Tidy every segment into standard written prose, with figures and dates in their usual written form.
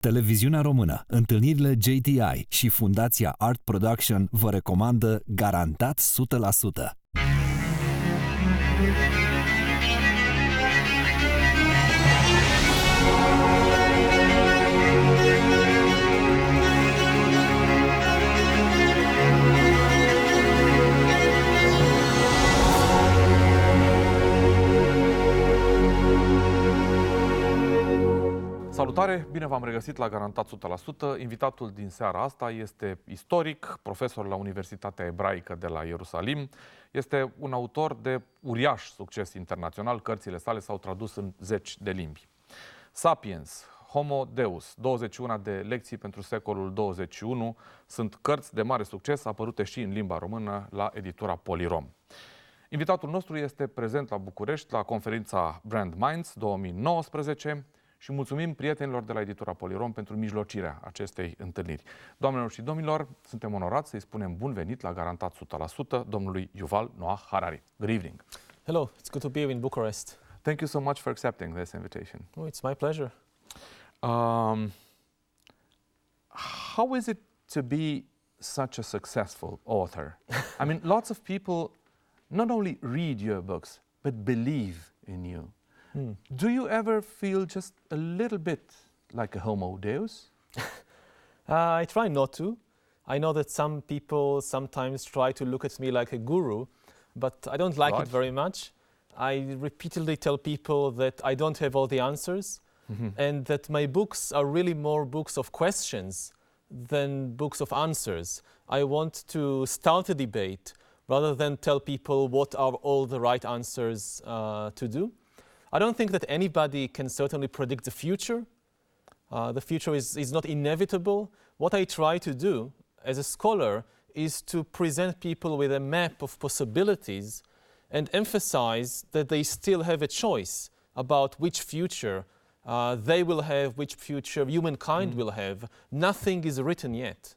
Televiziunea Română, întâlnirile JTI și Fundația Art Production vă recomandă Garantat 100%. Salutare! Bine v-am regăsit la Garantat 100%. Invitatul din seara asta este istoric, profesor la Universitatea Ebraică de la Ierusalim. Este un autor de uriaș succes internațional. Cărțile sale s-au tradus în 10 de limbi. Sapiens, Homo Deus, 21 de lecții pentru secolul 21 sunt cărți de mare succes apărute și în limba română la editura Polirom. Invitatul nostru este prezent la București la conferința Brand Minds 2019 și mulțumim prietenilor de la editura Polirom pentru mijlocirea acestei întâlniri. Doamnelor și domnilor, suntem onorați să-i spunem bun venit la Garantat 100% domnului Yuval Noah Harari. Good evening. Hello, it's good to be here in Bucharest. Thank you so much for accepting this invitation. Oh, it's my pleasure. How is it to be such a successful author? I mean, lots of people not only read your books, but believe in you. Do you ever feel just a little bit like a Homo Deus? I try not to. I know that some people sometimes try to look at me like a guru, but I don't like it very much. I repeatedly tell people that I don't have all the answers and that my books are really more books of questions than books of answers. I want to start a debate rather than tell people what are all the right answers to do. I don't think that anybody can certainly predict the future. The future is not inevitable. What I try to do as a scholar is to present people with a map of possibilities and emphasize that they still have a choice about which future they will have, which future humankind will have. Nothing is written yet.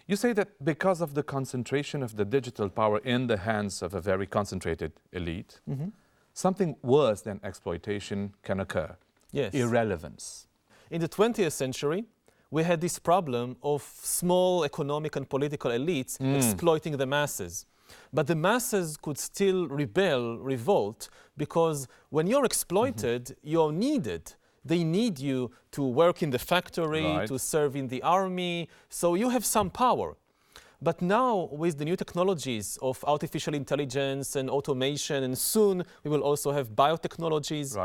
You say that because of the concentration of the digital power in the hands of a very concentrated elite, something worse than exploitation can occur. Yes. Irrelevance. In the 20th century, we had this problem of small economic and political elites exploiting the masses. But the masses could still revolt, because when you're exploited, you're needed. They need you to work in the factory, to serve in the army, so you have some power. But now, with the new technologies of artificial intelligence and automation, and soon we will also have biotechnologies,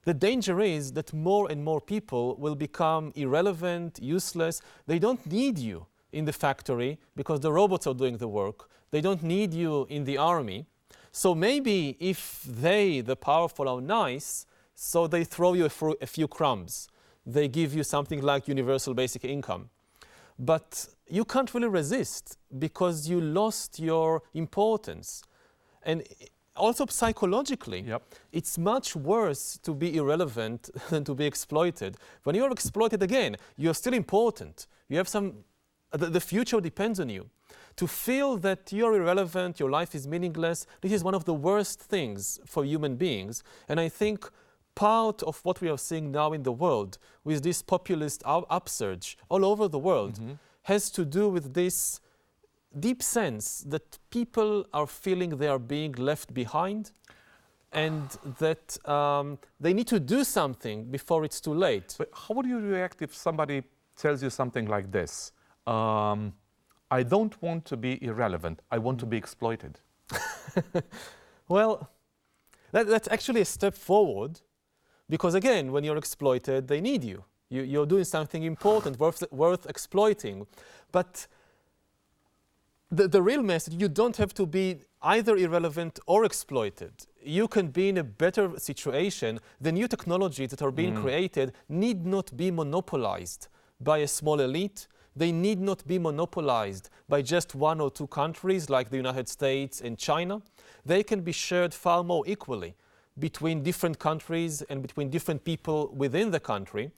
the danger is that more and more people will become irrelevant, useless. They don't need you in the factory because the robots are doing the work. They don't need you in the army. So maybe if they, the powerful, are nice, so they throw you a few crumbs. They give you something like universal basic income. But you can't really resist because you lost your importance. And also psychologically, it's much worse to be irrelevant than to be exploited. When you're exploited again, you're still important. You have the future depends on you. To feel that you're irrelevant, your life is meaningless, this is one of the worst things for human beings. And I think part of what we are seeing now in the world with this populist upsurge all over the world has to do with this deep sense that people are feeling they are being left behind and that they need to do something before it's too late. But how would you react if somebody tells you something like this? I don't want to be irrelevant. I want to be exploited. Well, that's actually a step forward. Because again, when you're exploited, they need you. You're doing something important, worth exploiting. But the real message, you don't have to be either irrelevant or exploited. You can be in a better situation. The new technologies that are being created need not be monopolized by a small elite. They need not be monopolized by just one or two countries like the United States and China. They can be shared far more equally between different countries and between different people within the country.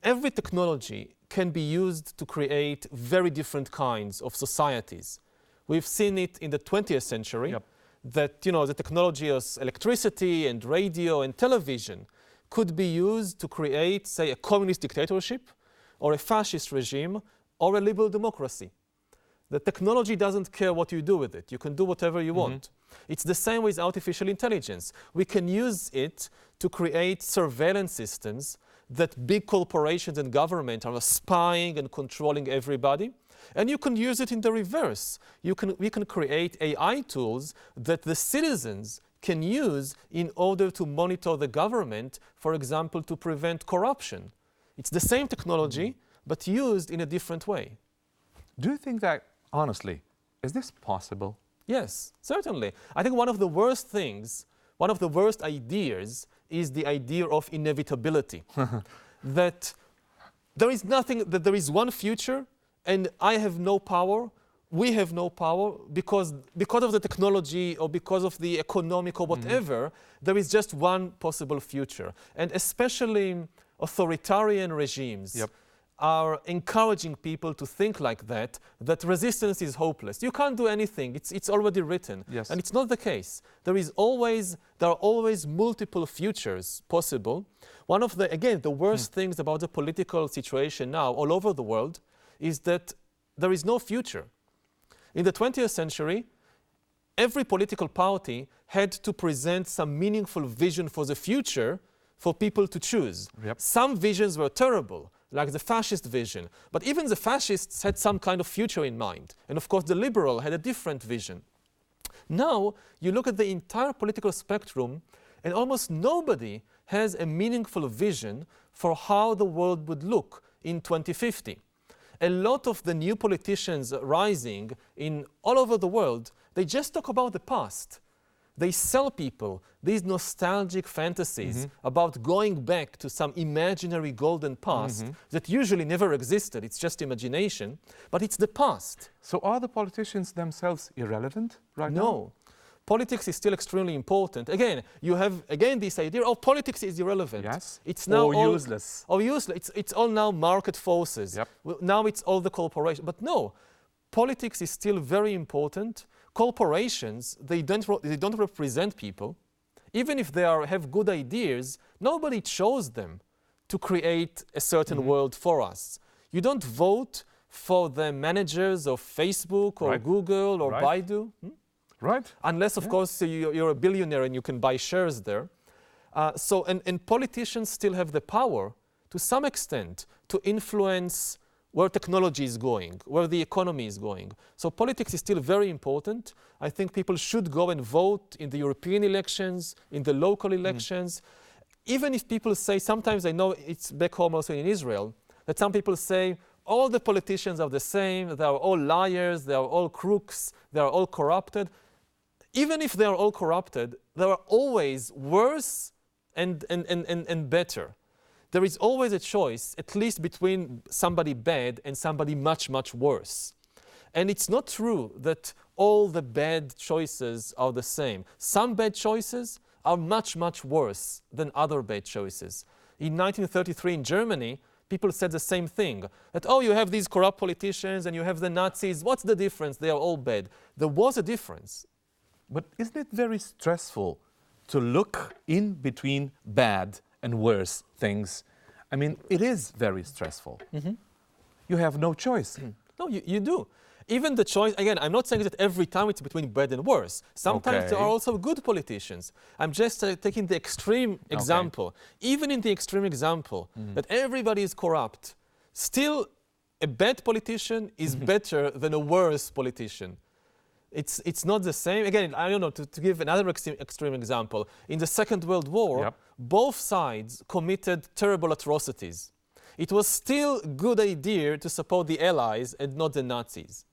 Every technology can be used to create very different kinds of societies. We've seen it in the 20th century, that the technology of electricity and radio and television could be used to create, say, a communist dictatorship or a fascist regime or a liberal democracy. The technology doesn't care what you do with it. You can do whatever you want. It's the same with artificial intelligence. We can use it to create surveillance systems that big corporations and government are spying and controlling everybody. And you can use it in the reverse. We can create AI tools that the citizens can use in order to monitor the government, for example, to prevent corruption. It's the same technology, but used in a different way. Do you think that, honestly, is this possible? Yes, certainly. I think one of the worst things, one of the worst ideas is the idea of inevitability. That there is nothing, that there is one future and I have no power, we have no power because of the technology or because of the economic or whatever, there is just one possible future. And especially authoritarian regimes are encouraging people to think like that resistance is hopeless. You can't do anything, it's already written. Yes. And it's not the case. There are always multiple futures possible. One of the, again, the worst things about the political situation now all over the world is that there is no future. In the 20th century, every political party had to present some meaningful vision for the future for people to choose. Yep. Some visions were terrible, like the fascist vision, but even the fascists had some kind of future in mind. And of course, the liberal had a different vision. Now, you look at the entire political spectrum, and almost nobody has a meaningful vision for how the world would look in 2050. A lot of the new politicians rising in all over the world, they just talk about the past. They sell people these nostalgic fantasies about going back to some imaginary golden past that usually never existed. It's just imagination, but it's the past. So are the politicians themselves irrelevant right now? No. Politics is still extremely important. Again, you have this idea, oh, politics is irrelevant. Yes. It's now all useless. Or useless. It's all now market forces. Yep. Now it's all the corporation. But no, politics is still very important. Corporations, they don't represent people. Even if they have good ideas, nobody chose them to create a certain world for us. You don't vote for the managers of Facebook or Google or Baidu. Right. Unless, of course, you're a billionaire and you can buy shares there. And politicians still have the power, to some extent, to influence where technology is going, where the economy is going. So politics is still very important. I think people should go and vote in the European elections, in the local elections. Even if people say, sometimes I know it's back home also in Israel, that some people say, all the politicians are the same, they are all liars, they are all crooks, they are all corrupted. Even if they are all corrupted, there are always worse and better. There is always a choice, at least between somebody bad and somebody much, much worse. And it's not true that all the bad choices are the same. Some bad choices are much, much worse than other bad choices. In 1933 in Germany, people said the same thing, that, oh, you have these corrupt politicians and you have the Nazis, what's the difference? They are all bad. There was a difference. But isn't it very stressful to look in between bad and worse things? I mean, it is very stressful. You have no choice. No, you do. Even the choice, again, I'm not saying that every time it's between bad and worse. Sometimes there are also good politicians. I'm just taking the extreme example. Even in the extreme example, that everybody is corrupt, still a bad politician is better than a worse politician. It's not the same. Again, I don't know, to give another extreme example. In the Second World War, both sides committed terrible atrocities. It was still a good idea to support the Allies and not the Nazis.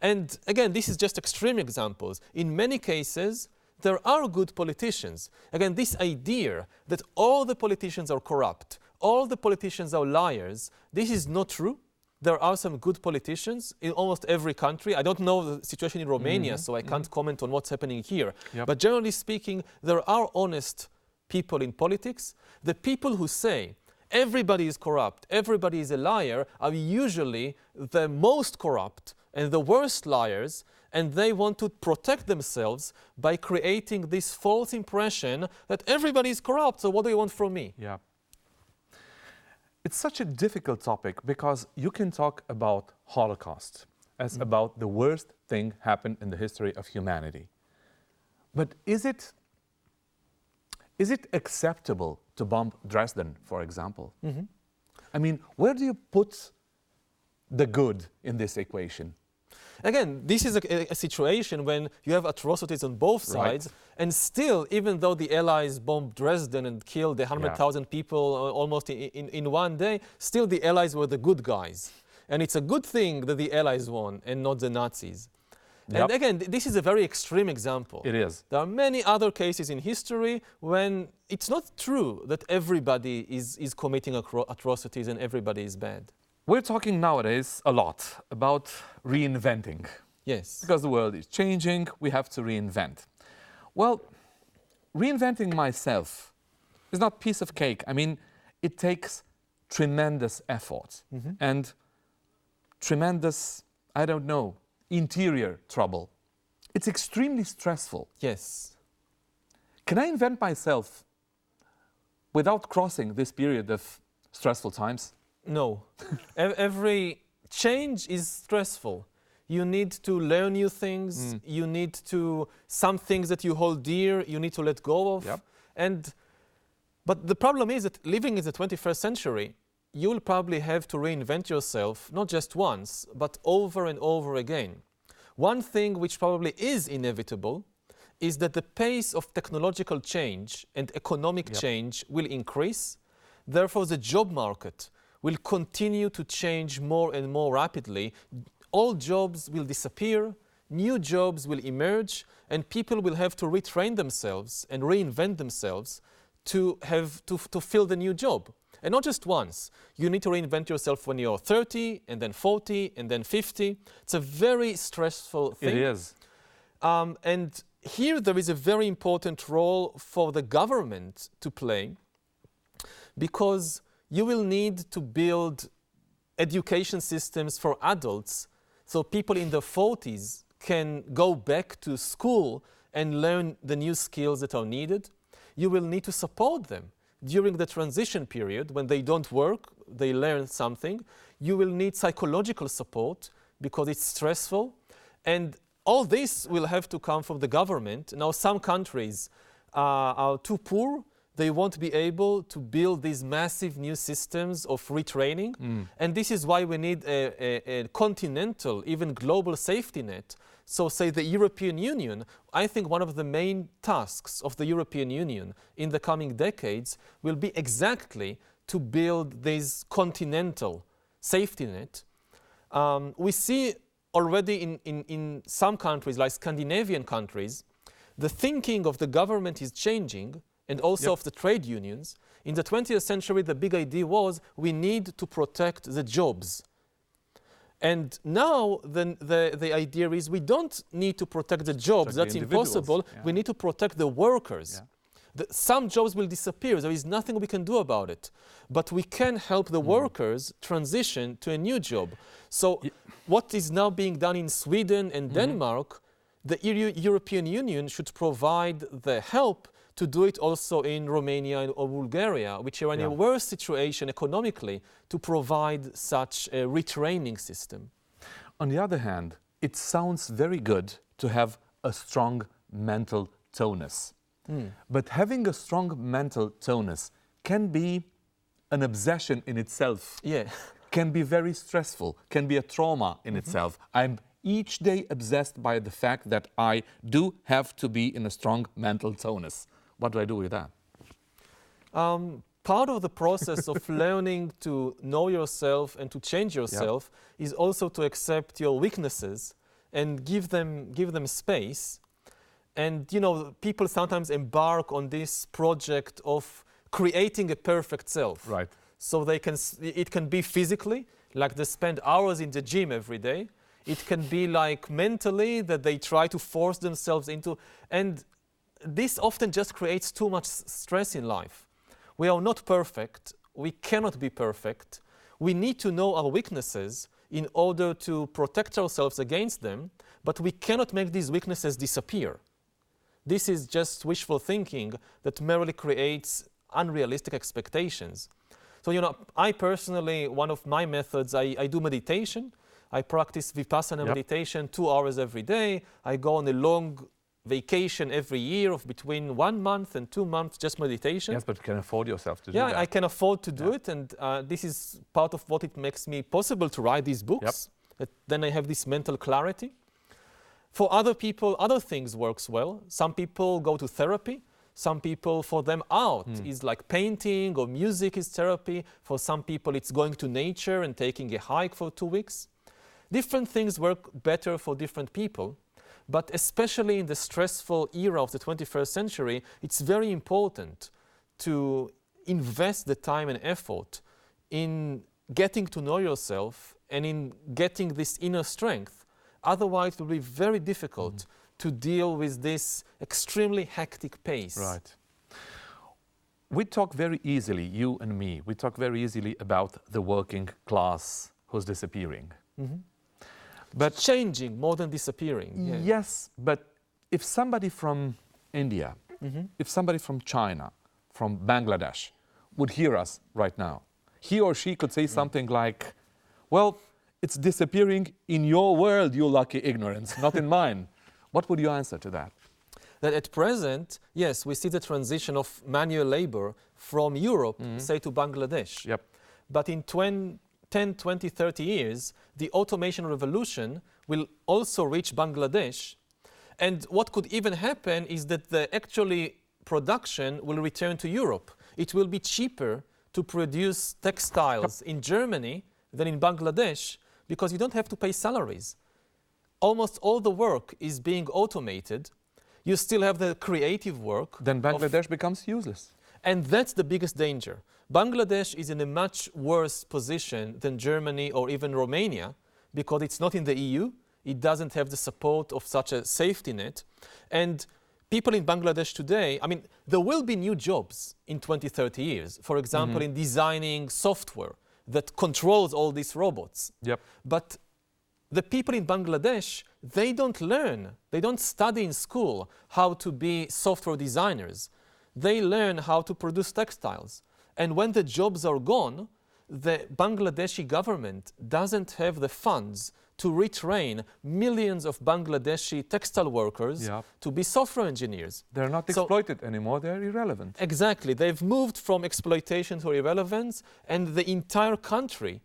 And again, this is just extreme examples. In many cases, there are good politicians. Again, this idea that all the politicians are corrupt, all the politicians are liars, this is not true. There are some good politicians in almost every country. I don't know the situation in Romania, so I can't comment on what's happening here. But generally speaking, there are honest people in politics. The people who say everybody is corrupt, everybody is a liar, are usually the most corrupt and the worst liars, and they want to protect themselves by creating this false impression that everybody is corrupt, so what do you want from me? Yeah. it's such a difficult topic because you can talk about Holocaust as about the worst thing happened in the history of humanity. But is it acceptable to bomb Dresden, for example? I mean, where do you put the good in this equation? Again, this is a situation when you have atrocities on both sides, and still, even though the Allies bombed Dresden and killed 100,000 people almost in one day, still the Allies were the good guys. And it's a good thing that the Allies won and not the Nazis. And again, this is a very extreme example. It is. There are many other cases in history when it's not true that everybody is committing atrocities and everybody is bad. We're talking nowadays a lot about reinventing. Yes. Because the world is changing, we have to reinvent. Well, reinventing myself is not a piece of cake. I mean, it takes tremendous effort and tremendous, I don't know, interior trouble. It's extremely stressful. Yes. Can I invent myself without crossing this period of stressful times? No. Every change is stressful. You need to learn new things. You need to, some things that you hold dear, you need to let go of. But the problem is that living in the 21st century, you will probably have to reinvent yourself, not just once, but over and over again. One thing which probably is inevitable is that the pace of technological change and economic change will increase. Therefore, the job market will continue to change more and more rapidly. Old jobs will disappear, new jobs will emerge, and people will have to retrain themselves and reinvent themselves to fill the new job. And not just once. You need to reinvent yourself when you're 30, and then 40, and then 50. It's a very stressful thing. It is. And here there is a very important role for the government to play, because you will need to build education systems for adults so people in their 40s can go back to school and learn the new skills that are needed. You will need to support them during the transition period. When they don't work, they learn something. You will need psychological support because it's stressful. And all this will have to come from the government. Now, some countries are too poor. They won't be able to build these massive new systems of retraining. And this is why we need a continental, even global safety net. So say the European Union, I think one of the main tasks of the European Union in the coming decades will be exactly to build this continental safety net. We see already in some countries, like Scandinavian countries, the thinking of the government is changing, and also of the trade unions. In the 20th century, the big idea was we need to protect the jobs. And now the idea is we don't need to protect the jobs. That's impossible. We need to protect the workers. Some jobs will disappear. There is nothing we can do about it. But we can help the workers transition to a new job. So what is now being done in Sweden and Denmark, the European Union should provide the help to do it also in Romania or Bulgaria, which are in a worse situation economically, to provide such a retraining system. On the other hand, it sounds very good to have a strong mental tonus. But having a strong mental tonus can be an obsession in itself. Can be very stressful, can be a trauma in itself. I'm each day obsessed by the fact that I do have to be in a strong mental tonus. What do I do with that? Part of the process of learning to know yourself and to change yourself is also to accept your weaknesses and give them space. And you know, people sometimes embark on this project of creating a perfect self. So it can be physically, like they spend hours in the gym every day. It can be like mentally, that they try to force themselves into, and this often just creates too much stress in life. We are not perfect. We cannot be perfect. We need to know our weaknesses in order to protect ourselves against them, but we cannot make these weaknesses disappear. This is just wishful thinking that merely creates unrealistic expectations. So, you know, I personally, one of my methods, I do meditation. I practice Vipassana meditation 2 hours every day. I go on a long vacation every year of between 1 month and 2 months, just meditation. Yes, but you can afford yourself to do that. Yeah, I can afford to do it, and this is part of what it makes me possible to write these books. Then I have this mental clarity. For other people, other things works well. Some people go to therapy. Some people, for them, art is like painting, or music is therapy. For some people, it's going to nature and taking a hike for 2 weeks. Different things work better for different people. But especially in the stressful era of the 21st century, it's very important to invest the time and effort in getting to know yourself and in getting this inner strength. Otherwise, it will be very difficult to deal with this extremely hectic pace. Right. We talk very easily, you and me, we talk very easily about the working class who's disappearing. But changing more than disappearing. Yeah. Yes, but if somebody from India, if somebody from China, from Bangladesh would hear us right now, he or she could say something like, well, it's disappearing in your world, you lucky ignorance, not in mine. What would you answer to that? That at present, yes, we see the transition of manual labor from Europe, say, to Bangladesh. Yep. But in 10, 20, 30 years, the automation revolution will also reach Bangladesh. And what could even happen is that the actually production will return to Europe. It will be cheaper to produce textiles in Germany than in Bangladesh because you don't have to pay salaries. Almost all the work is being automated. You still have the creative work. Then Bangladesh becomes useless. And that's the biggest danger. Bangladesh is in a much worse position than Germany or even Romania because it's not in the EU. It doesn't have the support of such a safety net. And people in Bangladesh today, I mean, there will be new jobs in 20, 30 years. For example, in designing software that controls all these robots. Yep. But the people in Bangladesh, they don't learn, they don't study in school how to be software designers. They learn how to produce textiles. And when the jobs are gone, the Bangladeshi government doesn't have the funds to retrain millions of Bangladeshi textile workers to be software engineers. They're not exploited anymore, they're irrelevant. Exactly, they've moved from exploitation to irrelevance, and the entire country,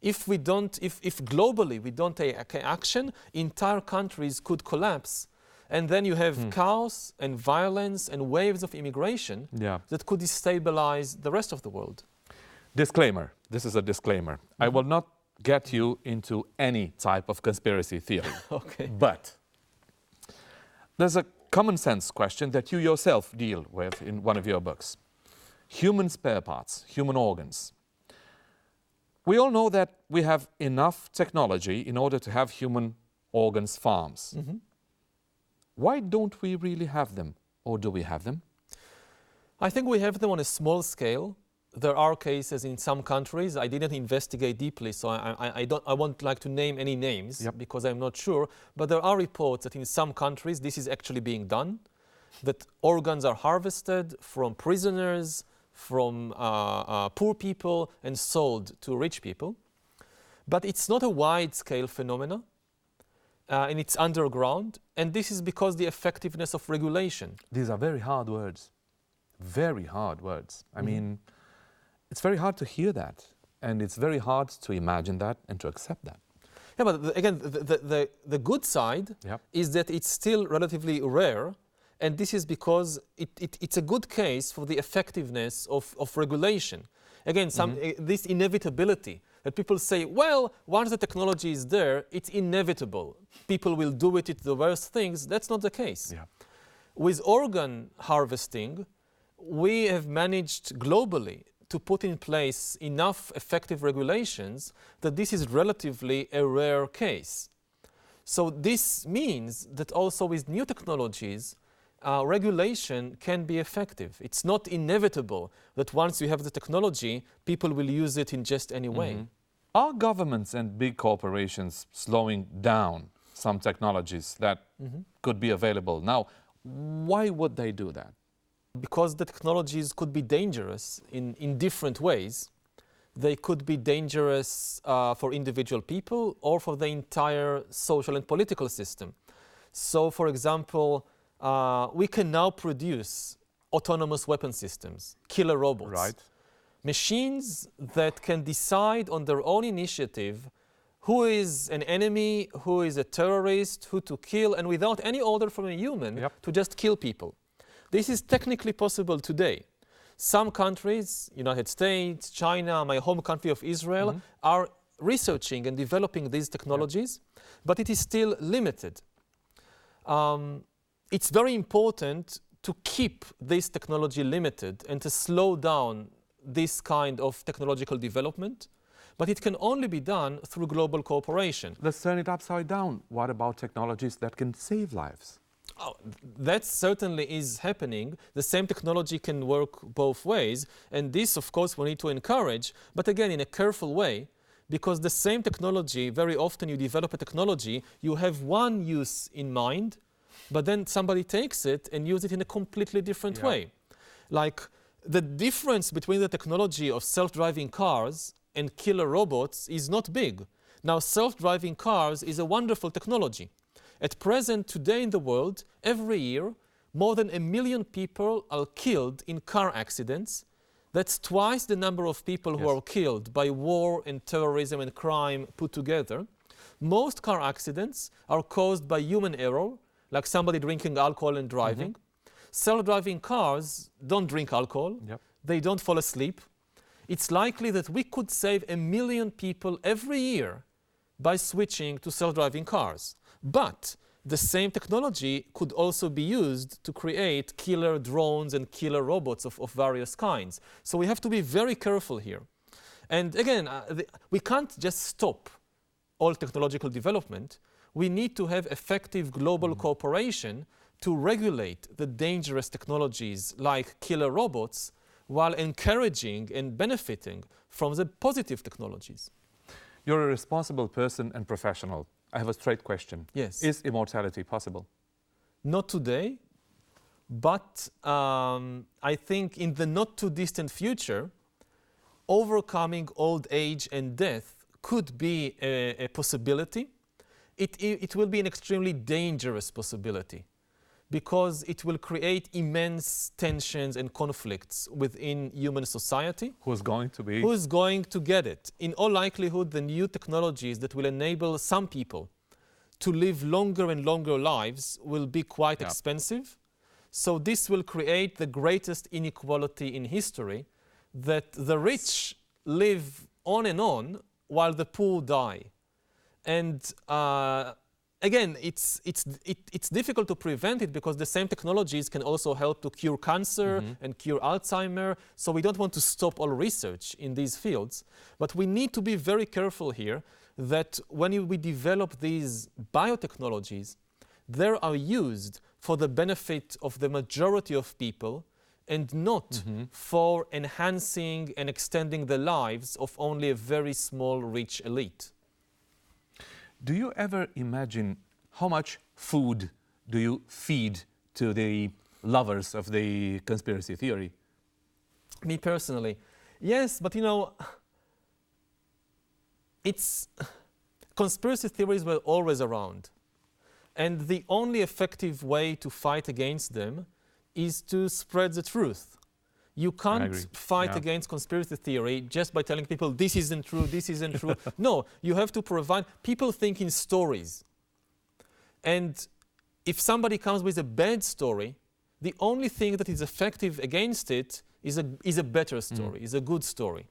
if globally we don't take action, entire countries could collapse. And then you have chaos and violence and waves of immigration that could destabilize the rest of the world. Disclaimer. This is a disclaimer. I will not get you into any type of conspiracy theory. Okay. But there's a common sense question that you yourself deal with in one of your books. Human spare parts, human organs. We all know that we have enough technology in order to have human organs farms. Why don't we really have them? Or do we have them? I think we have them on a small scale. There are cases in some countries. I didn't investigate deeply, so I won't like to name any names because I'm not sure. But there are reports that in some countries this is actually being done, that organs are harvested from prisoners, from poor people, and sold to rich people. But it's not a wide-scale phenomenon. And it's underground, and this is because the effectiveness of regulation. These are very hard words. Very hard words. I mean, it's very hard to hear that, and it's very hard to imagine that and to accept that. Yeah, but again, the good side is that it's still relatively rare, and this is because it's a good case for the effectiveness of regulation. Again, this inevitability that people say, well, once the technology is there, it's inevitable. People will do it, it's the worst things. That's not the case. With organ harvesting, we have managed globally to put in place enough effective regulations that this is relatively a rare case. So this means that also with new technologies, regulation can be effective. It's not inevitable that once you have the technology, people will use it in just any way. Are governments and big corporations slowing down some technologies that could be available now? Why would they do that? Because the technologies could be dangerous in different ways. They could be dangerous for individual people or for the entire social and political system. So, for example, we can now produce autonomous weapon systems, killer robots. Right. Machines that can decide on their own initiative who is an enemy, who is a terrorist, who to kill, and without any order from a human, to just kill people. This is technically possible today. Some countries, United States, China, my home country of Israel, are researching and developing these technologies, but it is still limited. It's very important to keep this technology limited and to slow down this kind of technological development, but it can only be done through global cooperation. Let's turn it upside down. What about technologies that can save lives? Oh, that certainly is happening. The same technology can work both ways, and this, of course, we need to encourage, but again, in a careful way, because the same technology, very often you develop a technology, you have one use in mind, but then somebody takes it and uses it in a completely different way. Like, the difference between the technology of self-driving cars and killer robots is not big. Now, self-driving cars is a wonderful technology. At present, today in the world, every year, more than 1 million people are killed in car accidents. That's twice the number of people who are killed by war and terrorism and crime put together. Most car accidents are caused by human error, like somebody drinking alcohol and driving. Self-driving cars don't drink alcohol. They don't fall asleep. It's likely that we could save 1 million people every year by switching to self-driving cars. But the same technology could also be used to create killer drones and killer robots of various kinds. So we have to be very careful here. And again, we can't just stop all technological development. We need to have effective global cooperation to regulate the dangerous technologies like killer robots while encouraging and benefiting from the positive technologies. You're a responsible person and professional. I have a straight question. Yes. Is immortality possible? Not today, but I think in the not too distant future, overcoming old age and death could be a possibility. It will be an extremely dangerous possibility because it will create immense tensions and conflicts within human society. Who's going to be? Who's going to get it? In all likelihood, the new technologies that will enable some people to live longer and longer lives will be quite expensive. So this will create the greatest inequality in history, that the rich live on while the poor die. And again, it's difficult to prevent it because the same technologies can also help to cure cancer and cure Alzheimer. So we don't want to stop all research in these fields. But we need to be very careful here that when we develop these biotechnologies, they are used for the benefit of the majority of people and not for enhancing and extending the lives of only a very small rich elite. Do you ever imagine how much food do you feed to the lovers of the conspiracy theory? Me personally, yes, but you know, conspiracy theories were always around. And the only effective way to fight against them is to spread the truth. You can't fight against conspiracy theory just by telling people this isn't true, this isn't true. No, you have to provide, people think in stories. And if somebody comes with a bad story, the only thing that is effective against it is a better story, is a good story.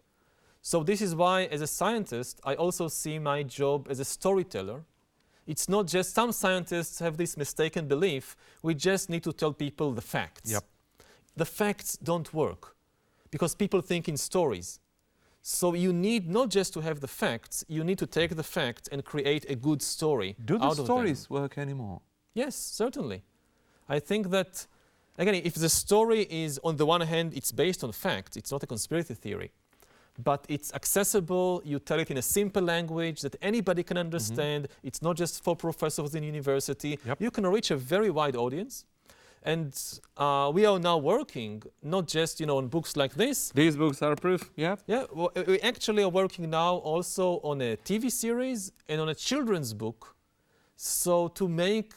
So this is why, as a scientist, I also see my job as a storyteller. It's not just, some scientists have this mistaken belief, we just need to tell people the facts. The facts don't work because people think in stories. So you need not just to have the facts, you need to take the facts and create a good story out of them. Do the stories work anymore? Yes, certainly. I think that, again, if the story is, on the one hand, it's based on facts, it's not a conspiracy theory, but it's accessible, you tell it in a simple language that anybody can understand, it's not just for professors in university, you can reach a very wide audience. And we are now working not just on books like this. These books are proof, yeah? Yeah, we actually are working now also on a TV series and on a children's book, so to make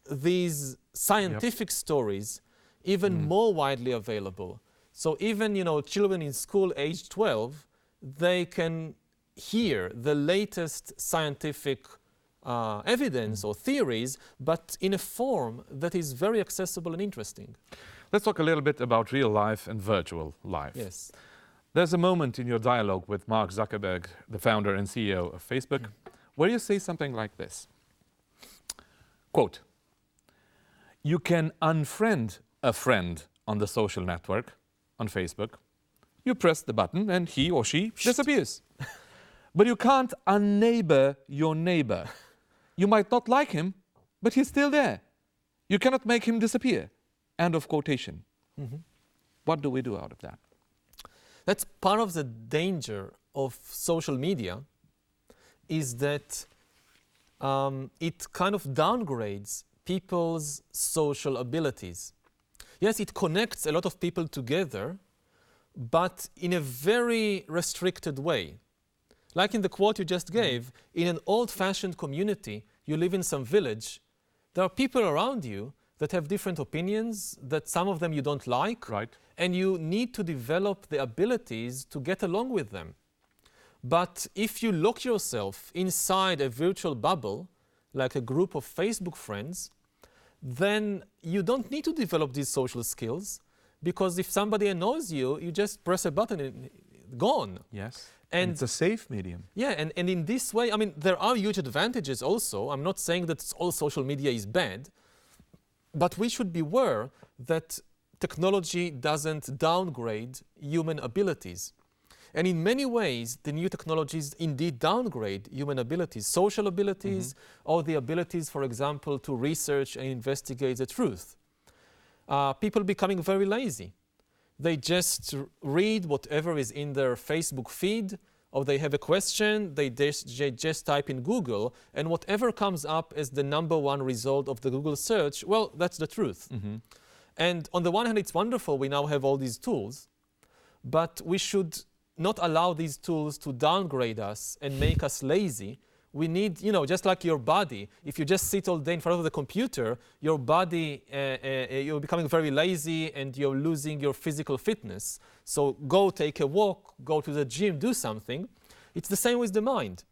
these scientific stories even more widely available. So even children in school aged 12, they can hear the latest scientific evidence or theories, but in a form that is very accessible and interesting. Let's talk a little bit about real life and virtual life. Yes. There's a moment in your dialogue with Mark Zuckerberg, the founder and CEO of Facebook, where you say something like this. Quote, "You can unfriend a friend on the social network, on Facebook. You press the button and he or she disappears. But you can't unneighbor your neighbor. You might not like him, but he's still there. You cannot make him disappear." End of quotation. What do we do out of that? That's part of the danger of social media, is that it kind of downgrades people's social abilities. Yes, it connects a lot of people together, but in a very restricted way. Like in the quote you just gave, in an old-fashioned community, you live in some village, there are people around you that have different opinions, that some of them you don't like, Right. and you need to develop the abilities to get along with them. But if you lock yourself inside a virtual bubble, like a group of Facebook friends, then you don't need to develop these social skills, because if somebody annoys you, you just press a button and gone. Yes. And it's a safe medium. yeah, and in this way, I mean, there are huge advantages also. I'm not saying that all social media is bad, but we should be aware that technology doesn't downgrade human abilities. And in many ways, the new technologies indeed downgrade human abilities, social abilities, or the abilities, for example, to research and investigate the truth. People becoming very lazy. They just read whatever is in their Facebook feed, or they have a question, they just type in Google, and whatever comes up as the #1 result of the Google search, well, that's the truth. And on the one hand, it's wonderful we now have all these tools, but we should not allow these tools to downgrade us and make us lazy. We need, just like your body, if you just sit all day in front of the computer, your body, you're becoming very lazy and you're losing your physical fitness. So go take a walk, go to the gym, do something. It's the same with the mind.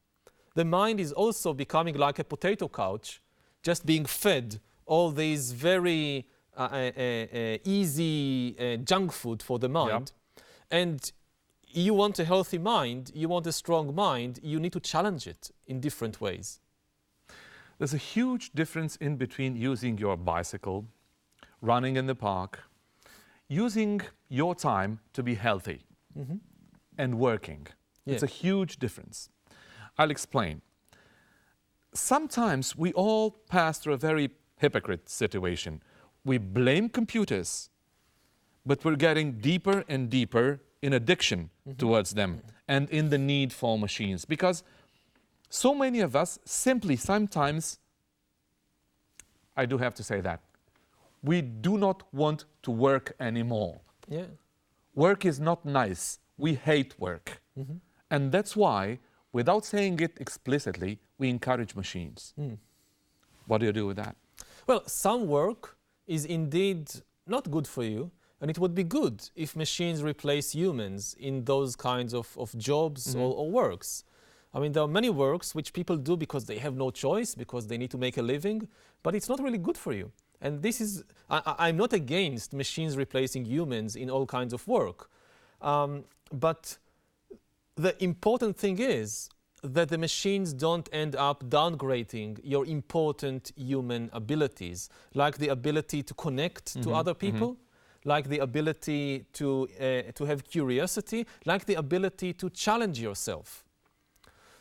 The mind is also becoming like a potato couch, just being fed all these very easy junk food for the mind. And you want a healthy mind, you want a strong mind, you need to challenge it in different ways. There's a huge difference in between using your bicycle, running in the park, using your time to be healthy, and working. Yeah. It's a huge difference. I'll explain. Sometimes we all pass through a very hypocrite situation. We blame computers, but we're getting deeper and deeper in addiction towards them and in the need for machines, because so many of us simply sometimes, I do have to say that, we do not want to work anymore. Yeah. Work is not nice. We hate work. And that's why, without saying it explicitly, we encourage machines. What do you do with that? Well, some work is indeed not good for you, and it would be good if machines replace humans in those kinds of jobs or works. I mean, there are many works which people do because they have no choice, because they need to make a living, but it's not really good for you. And this is, I'm not against machines replacing humans in all kinds of work. But the important thing is that the machines don't end up downgrading your important human abilities, like the ability to connect to other people, like the ability to have curiosity, like the ability to challenge yourself.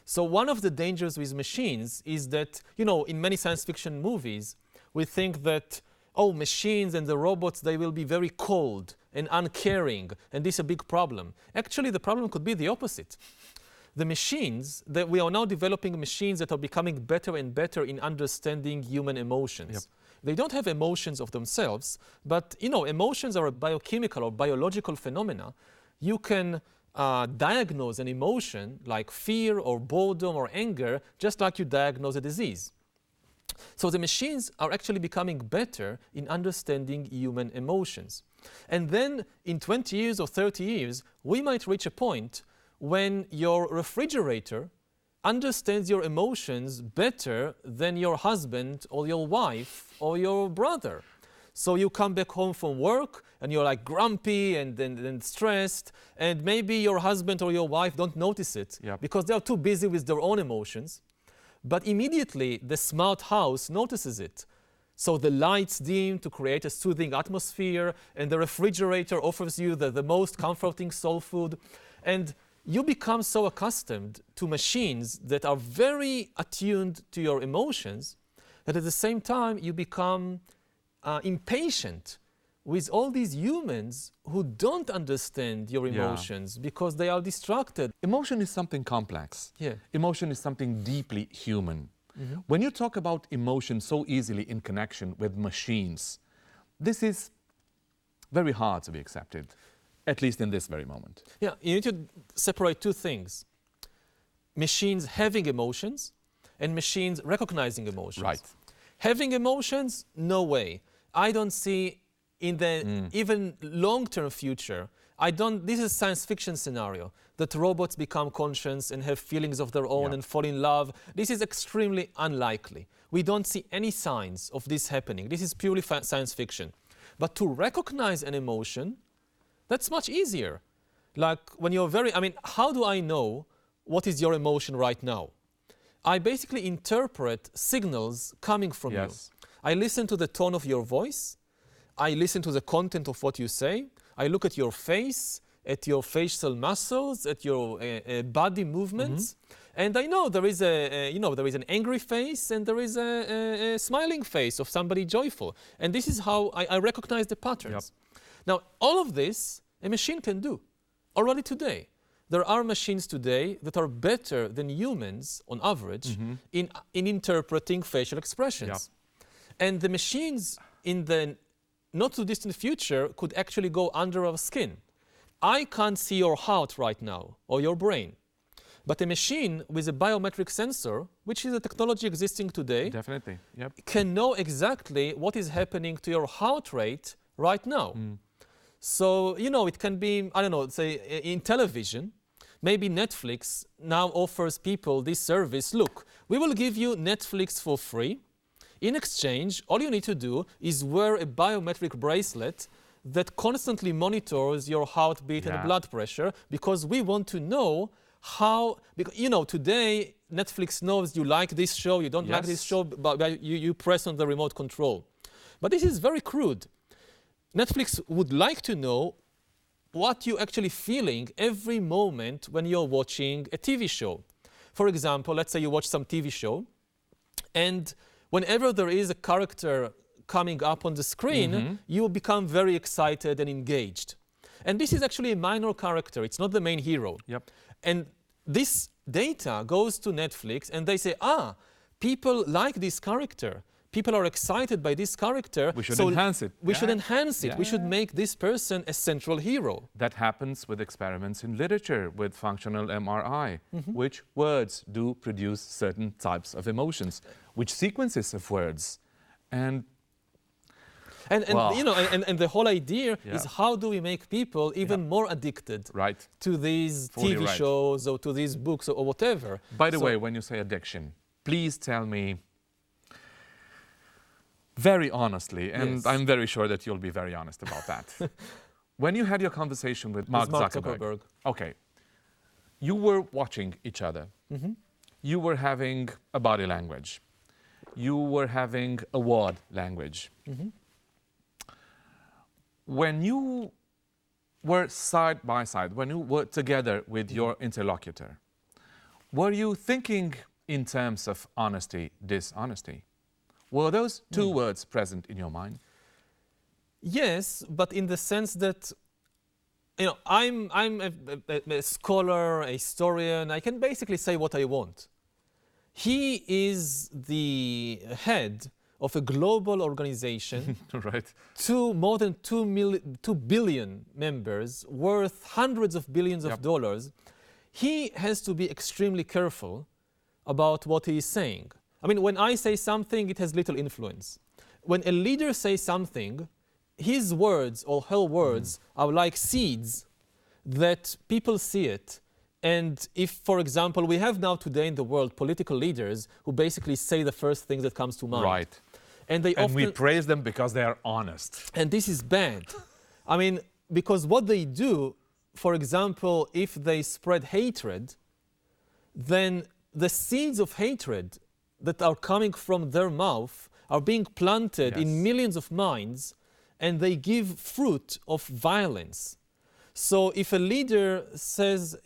So one of the dangers with machines is that, in many science fiction movies, we think that, machines and the robots, they will be very cold and uncaring, and this is a big problem. Actually, the problem could be the opposite. The machines, that we are now developing machines that are becoming better and better in understanding human emotions. They don't have emotions of themselves, but emotions are a biochemical or biological phenomena. You can diagnose an emotion like fear or boredom or anger just like you diagnose a disease. So the machines are actually becoming better in understanding human emotions. And then in 20 years or 30 years, we might reach a point when your refrigerator understands your emotions better than your husband or your wife or your brother. So you come back home from work and you're like grumpy and stressed, and maybe your husband or your wife don't notice it because they are too busy with their own emotions. But immediately the smart house notices it. So the lights dim to create a soothing atmosphere, and the refrigerator offers you the most comforting soul food. And you become so accustomed to machines that are very attuned to your emotions that at the same time you become impatient with all these humans who don't understand your emotions because they are distracted. Emotion is something complex. Yeah. Emotion is something deeply human. Mm-hmm. When you talk about emotion so easily in connection with machines, this is very hard to be accepted, at least in this very moment. Yeah, you need to separate two things. Machines having emotions and machines recognizing emotions. Right. Having emotions, no way. I don't see in the even long-term future, this is a science fiction scenario, that robots become conscious and have feelings of their own and fall in love. This is extremely unlikely. We don't see any signs of this happening. This is purely science fiction. But to recognize an emotion, that's much easier. Like when you're how do I know what is your emotion right now? I basically interpret signals coming from you. I listen to the tone of your voice. I listen to the content of what you say. I look at your face, at your facial muscles, at your body movements, and I know there is there is an angry face and there is a smiling face of somebody joyful, and this is how I recognize the patterns. Now, all of this a machine can do already today. There are machines today that are better than humans on average in interpreting facial expressions, and the machines in the not too distant future could actually go under our skin. I can't see your heart right now or your brain, but a machine with a biometric sensor, which is a technology existing today, can know exactly what is happening to your heart rate right now. So, it can be, I don't know, say in television, maybe Netflix now offers people this service. Look, we will give you Netflix for free. In exchange, all you need to do is wear a biometric bracelet that constantly monitors your heartbeat and blood pressure, because we want to know how, because, today Netflix knows you like this show, you don't like this show, but you press on the remote control. But this is very crude. Netflix would like to know what you're actually feeling every moment when you're watching a TV show. For example, let's say you watch some TV show, and whenever there is a character coming up on the screen, you become very excited and engaged. And this is actually a minor character. It's not the main hero. And this data goes to Netflix, and they say, people like this character. People are excited by this character. We should enhance it. We should enhance it. We should make this person a central hero. That happens with experiments in literature, with functional MRI. Which words do produce certain types of emotions? Which sequences of words? And the whole idea is, how do we make people even more addicted to these TV shows or to these books or whatever? By the way, when you say addiction, please tell me very honestly, and I'm very sure that you'll be very honest about that. When you had your conversation with Mark Zuckerberg, okay, you were watching each other. You were having a body language. You were having a word language. When you were side by side, when you were together with your interlocutor, were you thinking in terms of honesty, dishonesty? Were those two words present in your mind? Yes, but in the sense that, I'm a scholar, a historian. I can basically say what I want. He is the head of a global organization, Right. more than 2 billion members, worth hundreds of billions of dollars, he has to be extremely careful about what he is saying. I mean, when I say something, it has little influence. When a leader says something, his words or her words are like seeds that people see it. And if, for example, we have now today in the world political leaders who basically say the first thing that comes to mind. Right. And they And we praise them because they are honest. And this is bad. I mean, because what they do, for example, if they spread hatred, then the seeds of hatred that are coming from their mouth are being planted in millions of minds, and they give fruit of violence. So if a leader says,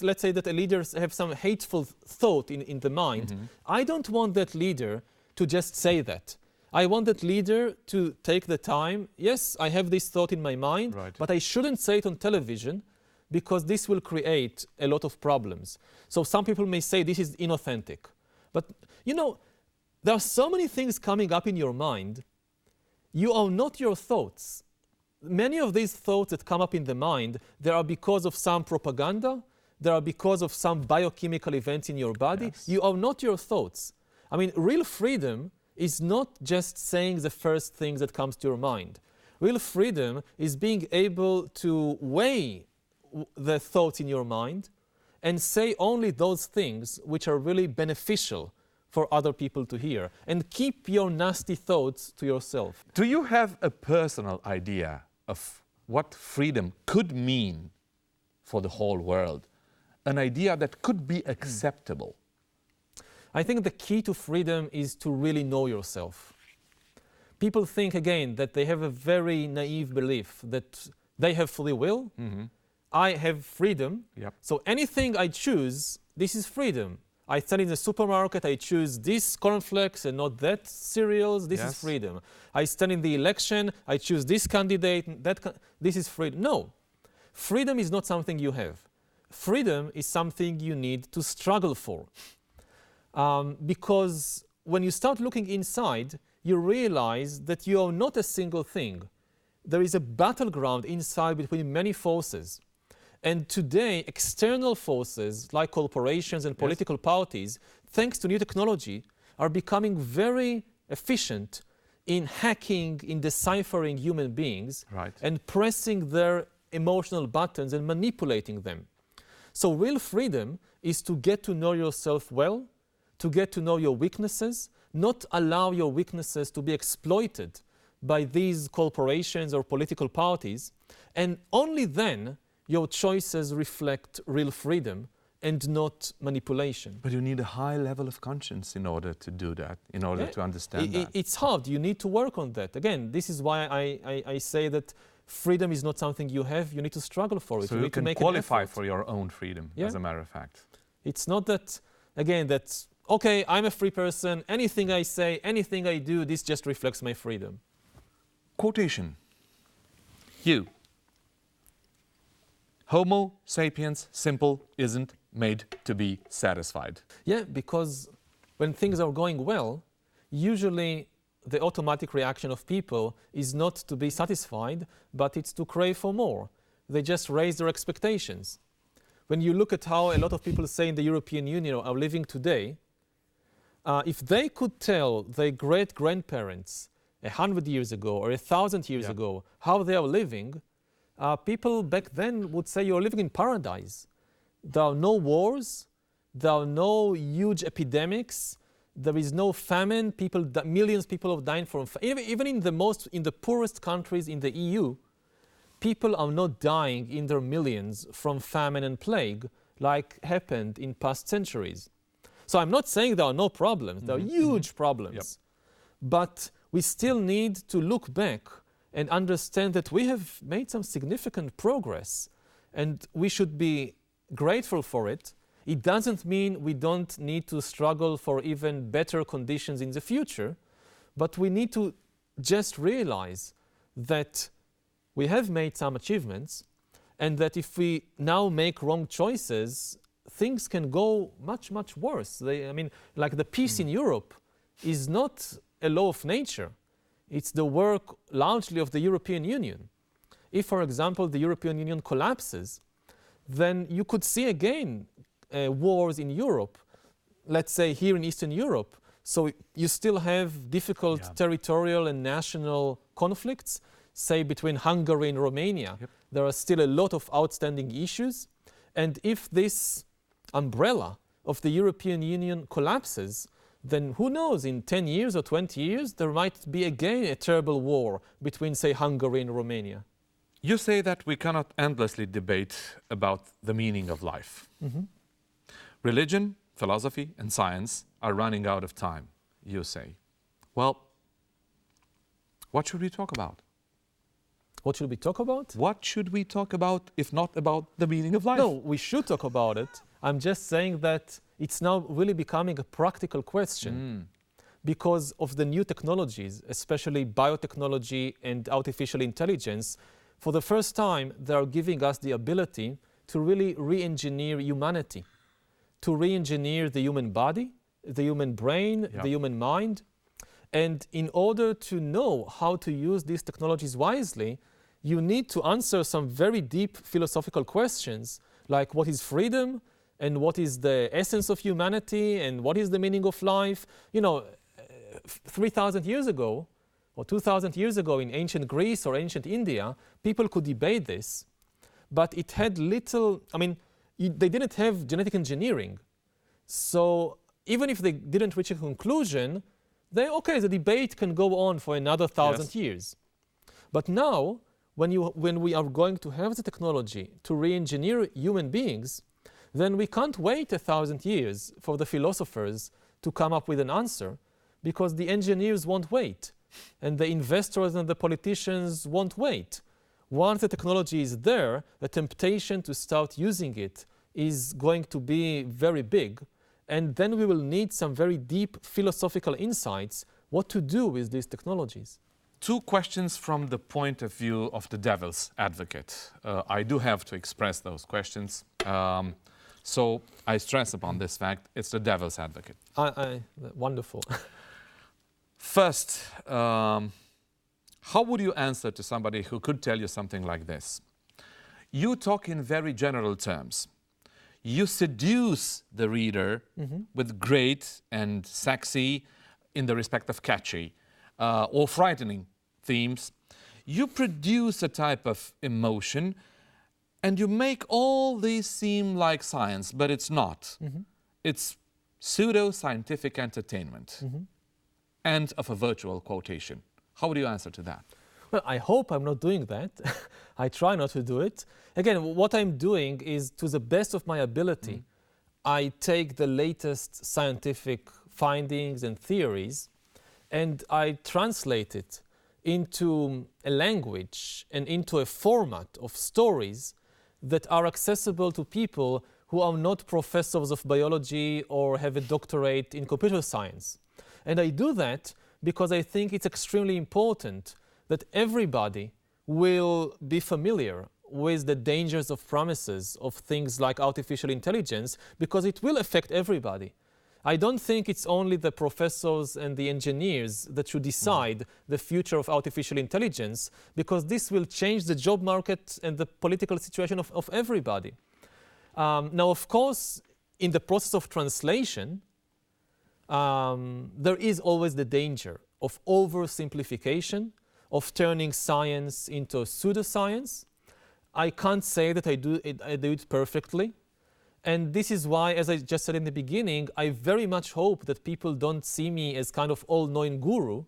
let's say that a leader have some hateful thought in the mind, I don't want that leader to just say that. I want that leader to take the time, yes, I have this thought in my mind, but I shouldn't say it on television because this will create a lot of problems. So some people may say this is inauthentic. But, you know, there are so many things coming up in your mind. You are not your thoughts. Many of these thoughts that come up in the mind, they are because of some propaganda, they are because of some biochemical events in your body. You are not your thoughts. I mean, real freedom is not just saying the first things that comes to your mind. Real freedom is being able to weigh the thoughts in your mind and say only those things which are really beneficial for other people to hear, and keep your nasty thoughts to yourself. Do you have a personal idea of what freedom could mean for the whole world? An idea that could be acceptable? I think the key to freedom is to really know yourself. People think, again, that they have a very naive belief that they have free will, I have freedom, so anything I choose, this is freedom. I stand in the supermarket, I choose this cornflakes and not that cereals, this is freedom. I stand in the election, I choose this candidate, this is freedom. No, freedom is not something you have. Freedom is something you need to struggle for. Because when you start looking inside, you realize that you are not a single thing. There is a battleground inside between many forces. And today, external forces like corporations and political parties, thanks to new technology, are becoming very efficient in hacking, in deciphering human beings, and pressing their emotional buttons and manipulating them. So real freedom is to get to know yourself well, to get to know your weaknesses, not allow your weaknesses to be exploited by these corporations or political parties, and only then your choices reflect real freedom and not manipulation. But you need a high level of conscience in order to do that, in order to understand that. It's hard. You need to work on that. Again, this is why I say that freedom is not something you have. You need to struggle for it. So you can qualify for your own freedom, as a matter of fact. It's not that, again, that, okay, I'm a free person. Anything I say, anything I do, this just reflects my freedom. Quotation. You. Homo sapiens simple isn't made to be satisfied. Yeah, because when things are going well, usually the automatic reaction of people is not to be satisfied, but it's to crave for more. They just raise their expectations. When you look at how a lot of people say in the European Union are living today, if they could tell their great-grandparents 100 years ago or 1,000 years ago how they are living, people back then would say you're living in paradise. There are no wars, there are no huge epidemics, there is no famine, millions of people have died from even in the poorest countries in the EU, people are not dying in their millions from famine and plague like happened in past centuries. So I'm not saying there are no problems, there are huge problems. But we still need to look back and understand that we have made some significant progress and we should be grateful for it. It doesn't mean we don't need to struggle for even better conditions in the future, but we need to just realize that we have made some achievements and that if we now make wrong choices, things can go much, much worse. I mean, like the peace in Europe is not a law of nature. It's the work largely of the European Union. If, for example, the European Union collapses, then you could see again wars in Europe, let's say here in Eastern Europe. So you still have difficult territorial and national conflicts, say between Hungary and Romania. Yep. There are still a lot of outstanding issues. And if this umbrella of the European Union collapses, then who knows, in 10 years or 20 years, there might be again a terrible war between, say, Hungary and Romania. You say that we cannot endlessly debate about the meaning of life. Mm-hmm. Religion, philosophy, and science are running out of time, you say. Well, what should we talk about? What should we talk about? What should we talk about if not about the meaning of life? No, we should talk about it. I'm just saying that it's now really becoming a practical question because of the new technologies, especially biotechnology and artificial intelligence. For the first time, they are giving us the ability to really re-engineer humanity, to re-engineer the human body, the human brain, the human mind. And in order to know how to use these technologies wisely, you need to answer some very deep philosophical questions, like what is freedom, and what is the essence of humanity, and what is the meaning of life. You know, 3,000 years ago, or 2,000 years ago in ancient Greece or ancient India, people could debate this, but it had little, I mean, they didn't have genetic engineering. So even if they didn't reach a conclusion, the debate can go on for another 1,000 years. But now, when we are going to have the technology to re-engineer human beings, then we can't wait 1,000 years for the philosophers to come up with an answer, because the engineers won't wait, and the investors and the politicians won't wait. Once the technology is there, the temptation to start using it is going to be very big, and then we will need some very deep philosophical insights what to do with these technologies. Two questions from the point of view of the devil's advocate. I do have to express those questions. So I stress upon this fact, it's the devil's advocate. Wonderful. First, how would you answer to somebody who could tell you something like this? You talk in very general terms. You seduce the reader with great and sexy, in the respect of catchy, or frightening themes. You produce a type of emotion, and you make all these seem like science, but it's not. It's pseudo-scientific entertainment. End of a virtual quotation. How would you answer to that? Well, I hope I'm not doing that. I try not to do it. Again, what I'm doing is, to the best of my ability, I take the latest scientific findings and theories, and I translate it into a language and into a format of stories that are accessible to people who are not professors of biology or have a doctorate in computer science. And I do that because I think it's extremely important that everybody will be familiar with the dangers of promises of things like artificial intelligence, because it will affect everybody. I don't think it's only the professors and the engineers that should decide the future of artificial intelligence, because this will change the job market and the political situation of everybody. Now, of course, in the process of translation, there is always the danger of oversimplification, of turning science into pseudoscience. I can't say that I do it perfectly. And this is why, as I just said in the beginning, I very much hope that people don't see me as kind of all-knowing guru,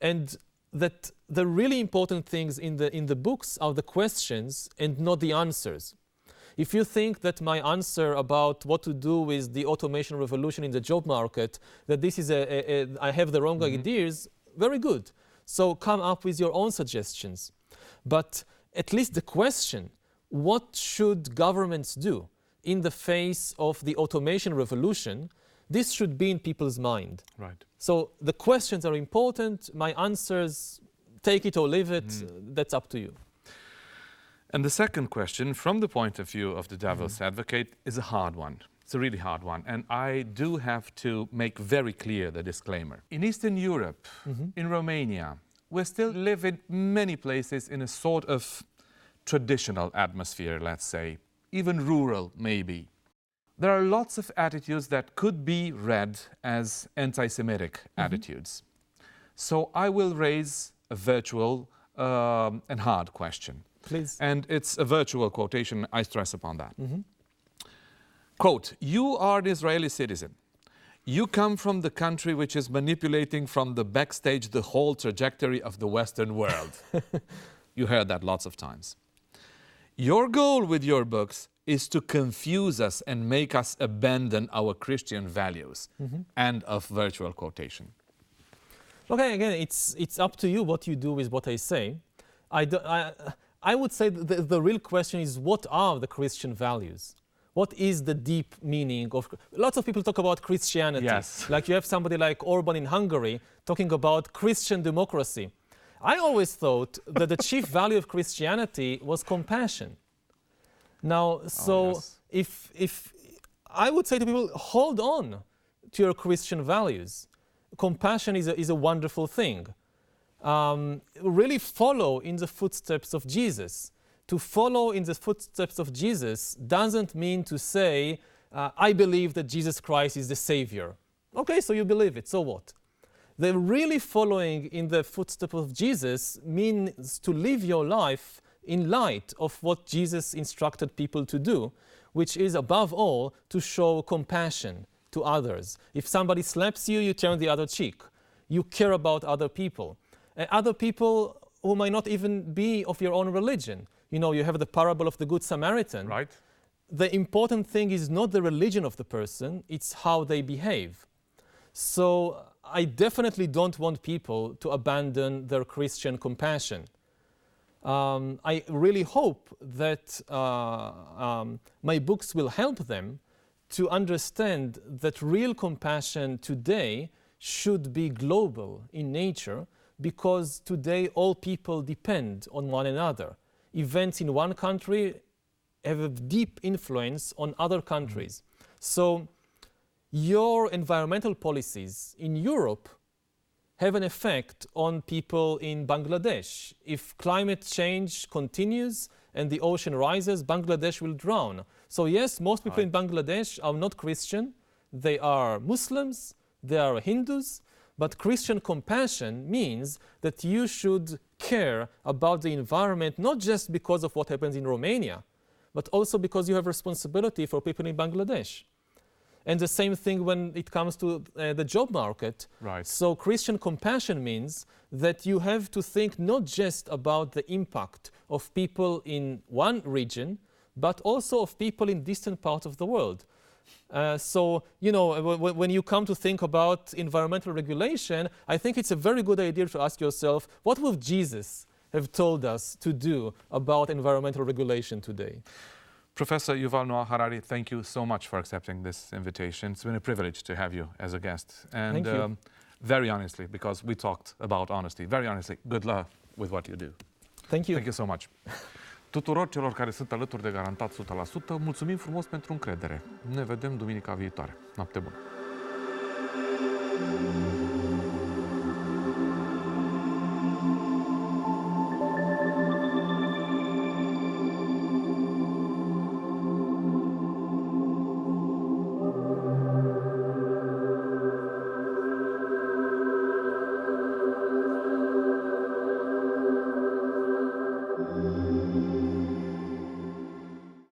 and that the really important things in the books are the questions and not the answers. If you think that my answer about what to do with the automation revolution in the job market, that this is I have the wrong ideas, very good. So come up with your own suggestions. But at least the question, what should governments do in the face of the automation revolution, this should be in people's mind. Right. So the questions are important. My answers, take it or leave it, that's up to you. And the second question, from the point of view of the devil's advocate, is a hard one. It's a really hard one, and I do have to make very clear the disclaimer. In Eastern Europe, in Romania, we still live in many places in a sort of traditional atmosphere, let's say, even rural maybe. There are lots of attitudes that could be read as anti-Semitic attitudes. So I will raise a virtual and hard question. Please. And it's a virtual quotation, I stress upon that. Quote, you are an Israeli citizen. You come from the country which is manipulating from the backstage the whole trajectory of the Western world. You heard that lots of times. Your goal with your books is to confuse us and make us abandon our Christian values. End of virtual quotation. Okay, again, it's up to you what you do with what I say. I would say the real question is, what are the Christian values? What is the deep meaning of... Lots of people talk about Christianity. Yes. Like you have somebody like Orban in Hungary talking about Christian democracy. I always thought that the chief value of Christianity was compassion. Now, if I would say to people, hold on to your Christian values. Compassion is a wonderful thing. Really follow in the footsteps of Jesus. To follow in the footsteps of Jesus doesn't mean to say, I believe that Jesus Christ is the Savior. Okay, so you believe it, so what? The really following in the footsteps of Jesus means to live your life in light of what Jesus instructed people to do, which is above all to show compassion to others. If somebody slaps you, you turn the other cheek. You care about other people. Other people who might not even be of your own religion. You know, you have the parable of the Good Samaritan. Right. The important thing is not the religion of the person, it's how they behave. So I definitely don't want people to abandon their Christian compassion. I really hope that my books will help them to understand that real compassion today should be global in nature, because today all people depend on one another. Events in one country have a deep influence on other countries. So your environmental policies in Europe have an effect on people in Bangladesh. If climate change continues and the ocean rises, Bangladesh will drown. So yes, most people in Bangladesh are not Christian. They are Muslims, they are Hindus, but Christian compassion means that you should care about the environment, not just because of what happens in Romania, but also because you have responsibility for people in Bangladesh. And the same thing when it comes to the job market. Right. So Christian compassion means that you have to think not just about the impact of people in one region, but also of people in distant parts of the world. So, you know, when you come to think about environmental regulation, I think it's a very good idea to ask yourself, what would Jesus have told us to do about environmental regulation today? Professor Yuval Noah Harari, thank you so much for accepting this invitation. It's been a privilege to have you as a guest. And Thank you. Very honestly, because we talked about honesty, very honestly, good luck with what you do. Thank you. Thank you so much. Tuturor celor care sunt alături de Garantat 100%, mulțumim frumos pentru încredere. Ne vedem duminica viitoare. Noapte bună!